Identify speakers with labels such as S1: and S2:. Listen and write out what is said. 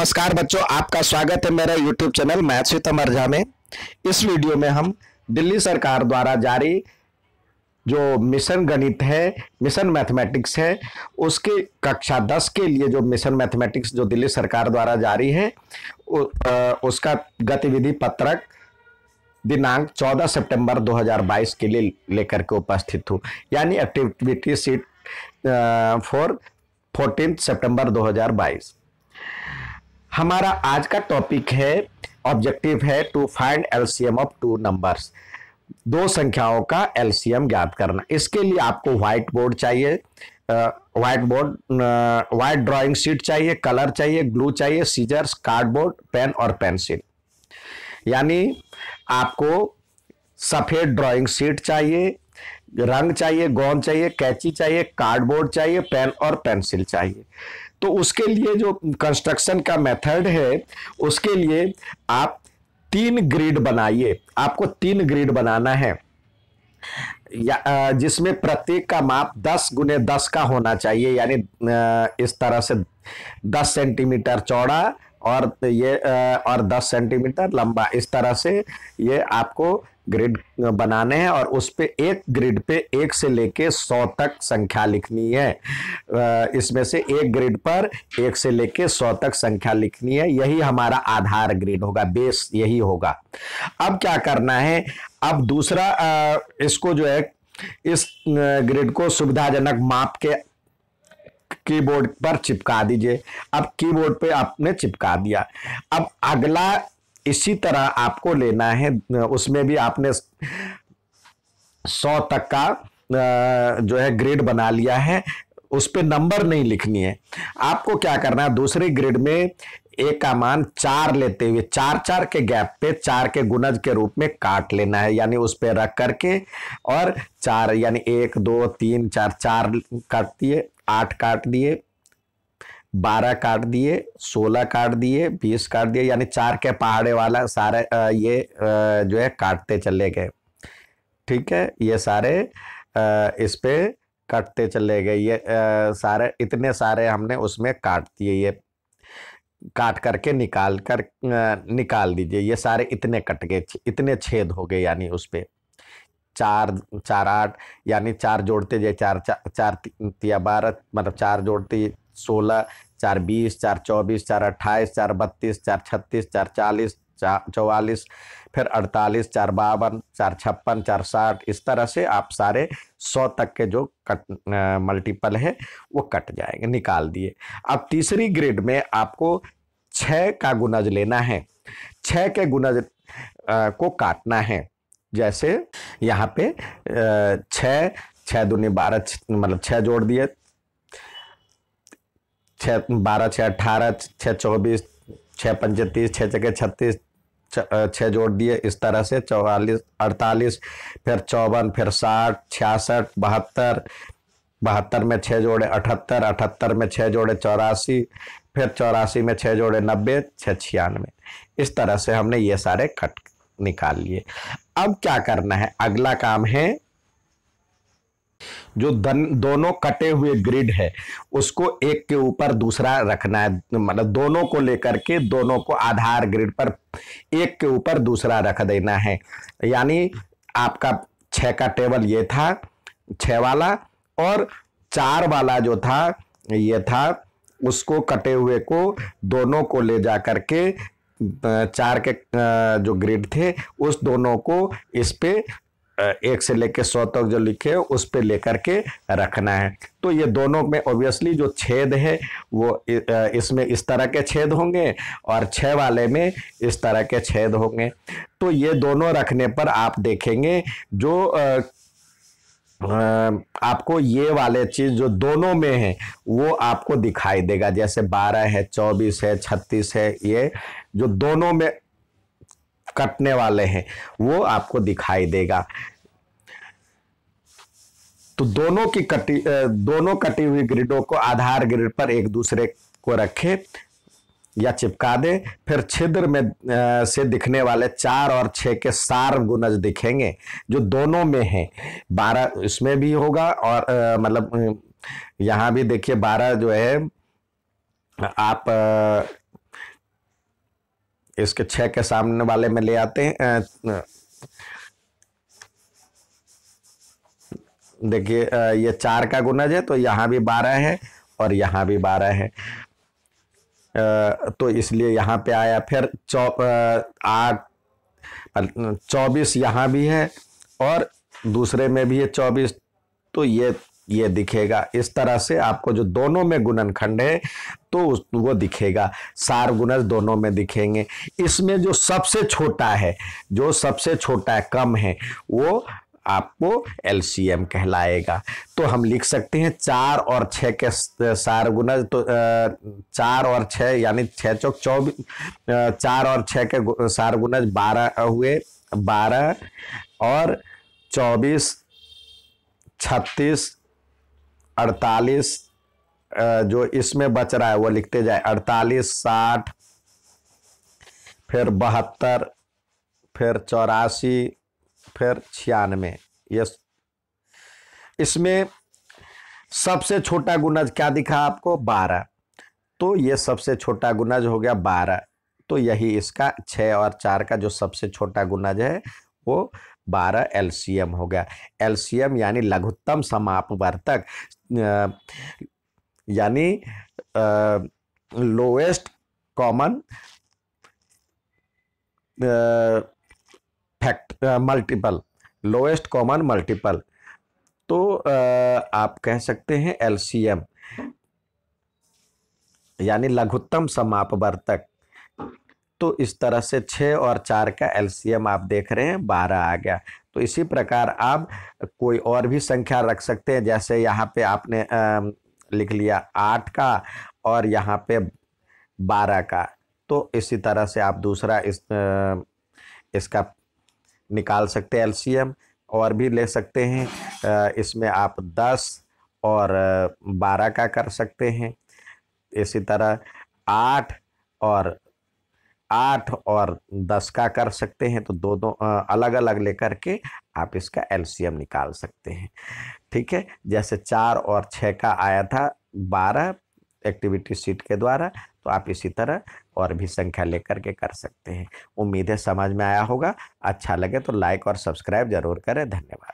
S1: नमस्कार बच्चों, आपका स्वागत है मेरा YouTube चैनल मैथ्स विद अमर झा में। इस वीडियो में हम दिल्ली सरकार द्वारा जारी जो मिशन गणित है, मिशन मैथमेटिक्स है, उसके कक्षा 10 के लिए जो मिशन मैथमेटिक्स जो दिल्ली सरकार द्वारा जारी है उसका गतिविधि पत्रक दिनांक 14 सितंबर 2022 के लिए लेकर के उपस्थित हूँ, यानी एक्टिविटी सीट फॉर 14 सितंबर 2022। हमारा आज का टॉपिक है, ऑब्जेक्टिव है to find LCM of two numbers, दो संख्याओं का एलसीएम ज्ञात करना। इसके लिए आपको व्हाइट बोर्ड चाहिए, व्हाइट ड्राइंग शीट चाहिए, कलर चाहिए, ग्लू चाहिए, सीजर्स, कार्डबोर्ड, पेन और पेंसिल। यानी आपको सफेद ड्राइंग शीट चाहिए, रंग चाहिए, गोंद चाहिए, कैंची चाहिए, कार्डबोर्ड चाहिए, पेन और पेंसिल चाहिए। तो उसके लिए जो कंस्ट्रक्शन का मेथड है, उसके लिए आप 3 ग्रिड बनाइए। आपको 3 ग्रिड बनाना है जिसमें प्रत्येक का माप 10 गुने 10 का होना चाहिए, यानी इस तरह से 10 सेंटीमीटर चौड़ा और ये और 10 सेंटीमीटर लंबा। इस तरह से ये आपको ग्रिड बनाने हैं और उस पे एक ग्रिड पे 1 से लेके 100 तक संख्या लिखनी है। इसमें से एक ग्रिड पर 1 से लेके 100 तक संख्या लिखनी है। यही हमारा आधार ग्रिड होगा, बेस यही होगा। अब क्या करना है, अब दूसरा इसको जो है, इस ग्रिड को सुविधाजनक माप के कीबोर्ड पर चिपका दीजिए। अब कीबोर्ड पे आपने चिपका दिया। अब अगला इसी तरह आपको लेना है, उसमें भी आपने 100 तक का जो है ग्रिड बना लिया है, उस पे नंबर नहीं लिखनी है। आपको क्या करना है, दूसरे ग्रिड में एक का मान 4 लेते हुए 4-4 के गैप पे 4 के गुणज के रूप में काट लेना है, यानी उस पे रख करके और 4 यानी 1 2 3 4 4 काट दिए, 8 काट दिए, 12 काट दिए, 16 काट दिए, 20 काट दिए, यानी 4 के पहाड़े वाला सारे ये जो है काटते चले गए। ठीक है, ये सारे इस पे काटते चले गए। ये सारे इतने सारे हमने उसमें काट दिए। ये काट करके निकाल दीजिए। ये सारे इतने कट गए, इतने छेद हो गए, यानी उस पे 4 4 8, यानी 4 जोड़ते जाए 4 4 3 12, मतलब 4 जोड़ते 16, 4 20, 4 24, 4 28, 4 32, 4 36, 4 40, 4 44, फिर 48, 4 52, 4 56, 4 60। इस तरह से आप सारे 100 तक के जो मल्टीपल है वो कट जाएंगे, निकाल दिए। अब तीसरी ग्रिड में आपको 6 का गुणज लेना है, 6 के गुणज को काटना है। जैसे यहाँ पे 6 6 दूनी 12, मतलब 6 जोड़ दिए, 6 12 6 18, 6 24, 6 35, 6 जगह 36, 6 जोड़ दिए। इस तरह से 44 48, फिर 54, फिर 60 66 72, 72 में 6 जोड़े 78, 78 में 6 जोड़े 84, फिर 84 में 6 जोड़े 90, 6 96। इस तरह से हमने ये सारे कट निकाल लिए। अब क्या करना है, अगला काम है जो दोनों कटे हुए ग्रिड है उसको एक के ऊपर दूसरा रखना है, मतलब दोनों को लेकर के दोनों को आधार ग्रिड पर एक के ऊपर दूसरा रख देना है। यानी आपका 6 का टेबल ये था, 6 वाला, और 4 वाला जो था ये था, उसको कटे हुए को दोनों को ले जा करके 4 के जो ग्रिड थे उस दोनों को इस पे 1 से लेकर 100 तक जो लिखे उस पे लेकर के रखना है। तो ये दोनों में ऑब्वियसली जो छेद है वो इसमें इस तरह के छेद होंगे और 6 वाले में इस तरह के छेद होंगे। तो ये दोनों रखने पर आप देखेंगे जो आपको ये वाले चीज जो दोनों में है वो आपको दिखाई देगा। जैसे 12 है, 24 है, 36 है, ये जो दोनों में कटने वाले हैं वो आपको दिखाई देगा। तो दोनों कटी हुई ग्रिडों को आधार ग्रिड पर एक दूसरे को रखें या चिपका दे। फिर छिद्र में से दिखने वाले 4 और 6 के सार गुणज दिखेंगे जो दोनों में है। 12 इसमें भी होगा और मतलब यहाँ भी देखिए 12 जो है आप इसके 6 के सामने वाले में ले आते हैं। देखिए ये 4 का गुणज है, तो यहाँ भी 12 है और यहाँ भी 12 है, तो इसलिए यहाँ पे आया। फिर 8 24 यहाँ भी है और दूसरे में भी है 24, तो ये दिखेगा। इस तरह से आपको जो दोनों में गुणनखंड है तो वो दिखेगा, सार गुणज दोनों में दिखेंगे। इसमें जो सबसे छोटा है, कम है, वो आपको एलसीएम कहलाएगा। तो हम लिख सकते हैं 4 और 6 के सार गुणज, तो 4 और 6 यानी 6 चौक 24, 4 और 6 के सार गुणज 12 हुए, 12 और 24, 36, 48, जो इसमें बच रहा है वो लिखते जाए, 48, 60, फिर 72, फिर 84, फिर 96। ये इसमें सबसे छोटा गुणज क्या दिखा आपको? 12, तो ये सबसे छोटा गुणज हो गया 12। तो यही इसका 6 और 4 का जो सबसे छोटा गुणज है वो 12 एलसीएम हो गया। एलसीएम यानी लघुत्तम समापवर्तक, यानी lowest common multiple, lowest common multiple. तो आप कह सकते हैं एलसीएम यानी लघुत्तम समापवर्तक। तो इस तरह से 6 और 4 का एलसीएम आप देख रहे हैं 12 आ गया। तो इसी प्रकार आप कोई और भी संख्या रख सकते हैं, जैसे यहाँ पे आपने लिख लिया 8 का और यहाँ पे 12 का, तो इसी तरह से आप दूसरा इसका निकाल सकते हैं एलसीएम, और भी ले सकते हैं। इसमें आप 10 और 12 का कर सकते हैं। इसी तरह 8 और 10 का कर सकते हैं। तो दोनों अलग अलग लेकर के आप इसका एलसीएम निकाल सकते हैं। ठीक है, जैसे 4 और 6 का आया था 12 एक्टिविटी शीट के द्वारा, तो आप इसी तरह और भी संख्या लेकर के कर सकते हैं। उम्मीद है समझ में आया होगा। अच्छा लगे तो लाइक और सब्सक्राइब जरूर करें। धन्यवाद।